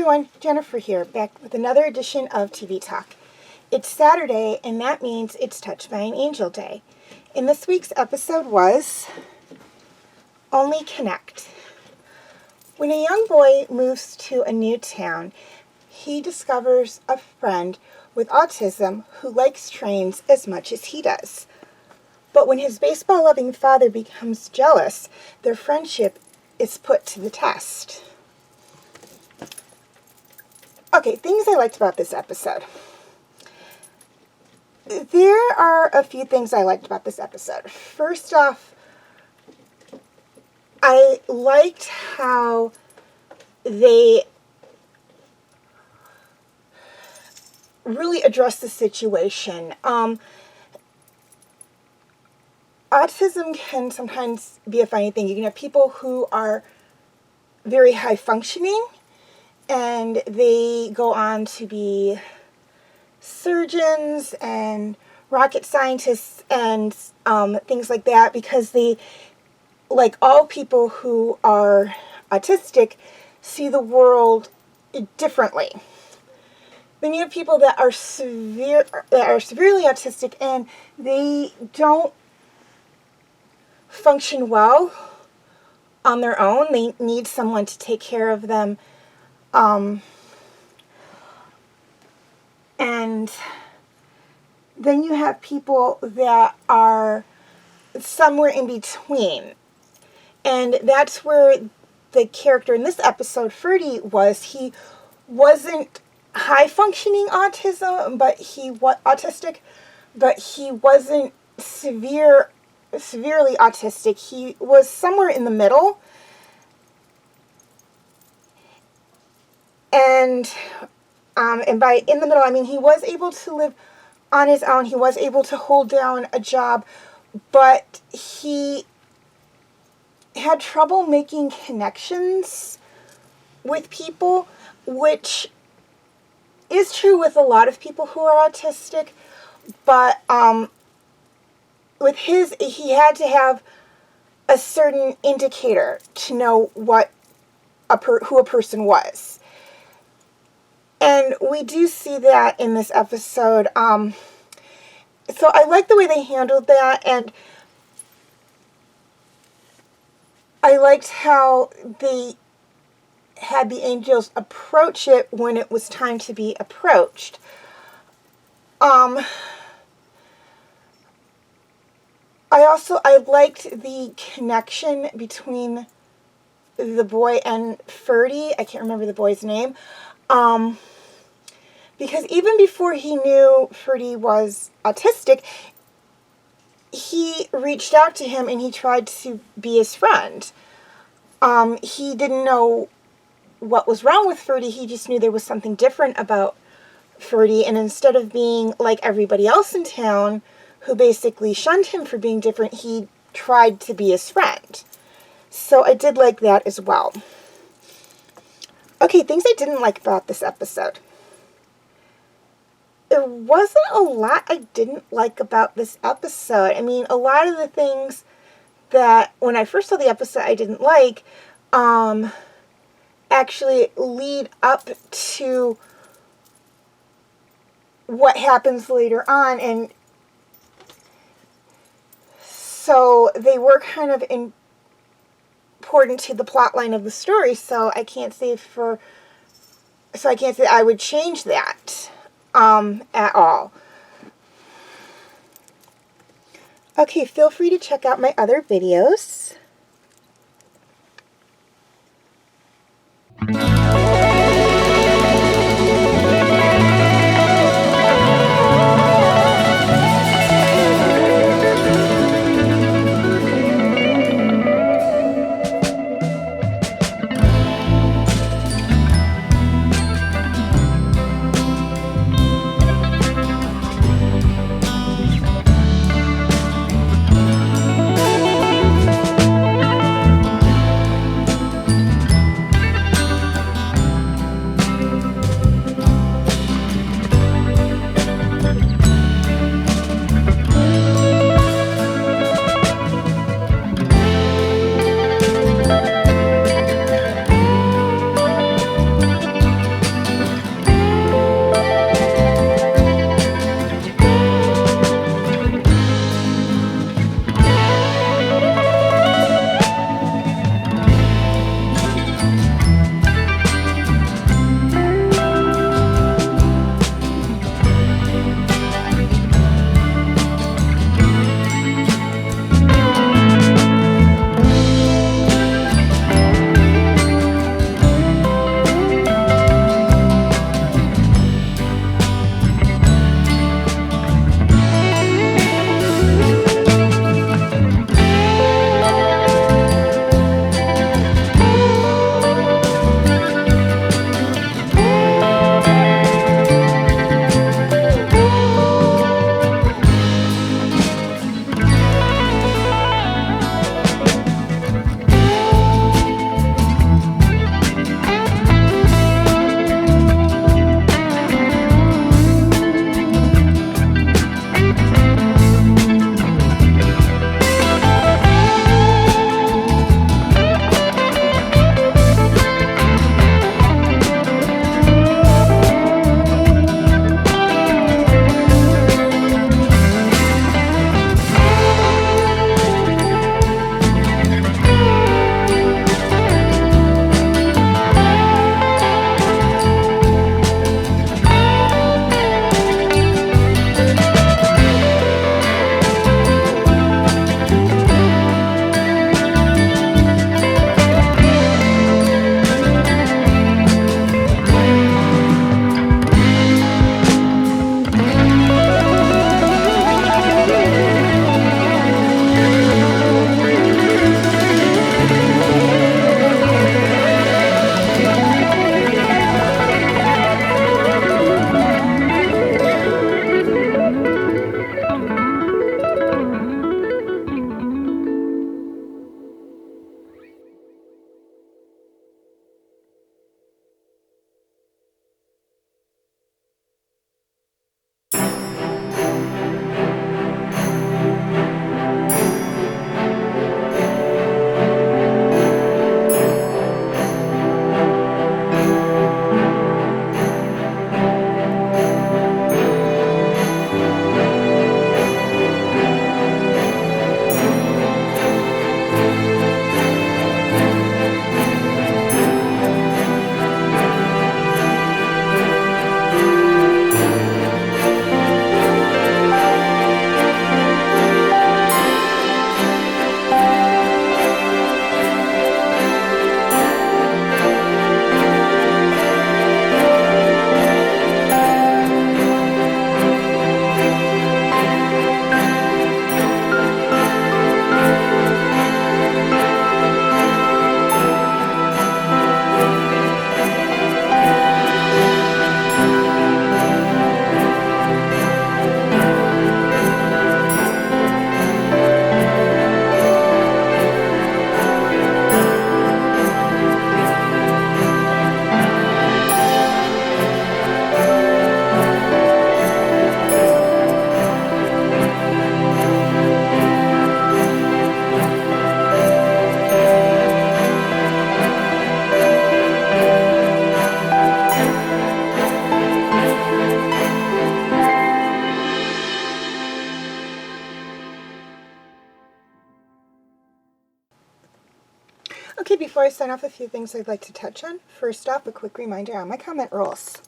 everyone, Jennifer here, back with another edition of TV Talk. It's Saturday, and that means it's Touched by an Angel Day. And this week's episode was Only Connect. When a young boy moves to a new town, he discovers a friend with autism who likes trains as much as he does. But when his baseball-loving father becomes jealous, their friendship is put to the test. Okay, things I liked about this episode. There are a few things I liked about this episode. First off, I liked how they really addressed the situation. Autism can sometimes be a funny thing. You can have people who are very high functioning and they go on to be surgeons and rocket scientists and things like that because they, like all people who are autistic, see the world differently. Then you have people that are severely autistic and they don't function well on their own. They need someone to take care of them. And then you have people that are somewhere in between. And that's where the character in this episode, Ferdy, was. He wasn't high-functioning autistic, but he wasn't severely autistic. He was somewhere in the middle. And by in the middle, I mean he was able to live on his own. He was able to hold down a job, but he had trouble making connections with people, which is true with a lot of people who are autistic. But with his, he had to have a certain indicator to know what who a person was. And we do see that in this episode. So I like the way they handled that, and I liked how they had the angels approach it when it was time to be approached. I liked the connection between the boy and Ferdy. I can't remember the boy's name. Because even before he knew Ferdy was autistic, he reached out to him and he tried to be his friend. He didn't know what was wrong with Ferdy. He just knew there was something different about Ferdy. And instead of being like everybody else in town, who basically shunned him for being different, he tried to be his friend. So I did like that as well. Okay, things I didn't like about this episode. there wasn't a lot I didn't like about this episode. I mean, a lot of the things that when I first saw the episode I didn't like actually lead up to what happens later on, and so they were kind of important to the plot line of the story, so I can't say I would change that at all. Okay, feel free to check out my other videos. Okay, before I sign off, a few things I'd like to touch on. First off, a quick reminder on my comment rules.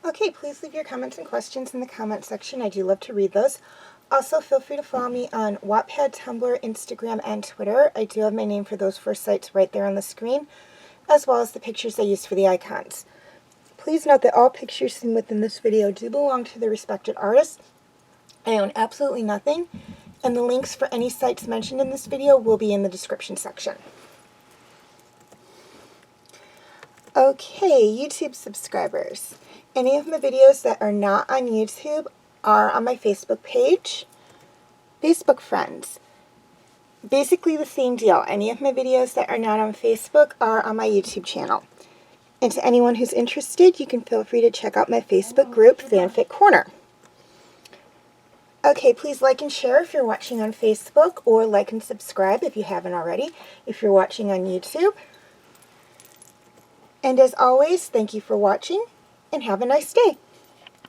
Okay, please leave your comments and questions in the comment section. I do love to read those. Also, feel free to follow me on Wattpad, Tumblr, Instagram, and Twitter. I do have my name for those 4 sites right there on the screen, as well as the pictures I use for the icons. Please note that all pictures seen within this video do belong to the respected artists. I own absolutely nothing, and the links for any sites mentioned in this video will be in the description section. Okay, YouTube subscribers. Any of my videos that are not on YouTube are on my Facebook page. Facebook friends. Basically the same deal. Any of my videos that are not on Facebook are on my YouTube channel. And to anyone who's interested, you can feel free to check out my Facebook group, Fanfic Corner. Okay, please like and share if you're watching on Facebook, or like and subscribe if you haven't already, if you're watching on YouTube. And as always, thank you for watching, and have a nice day.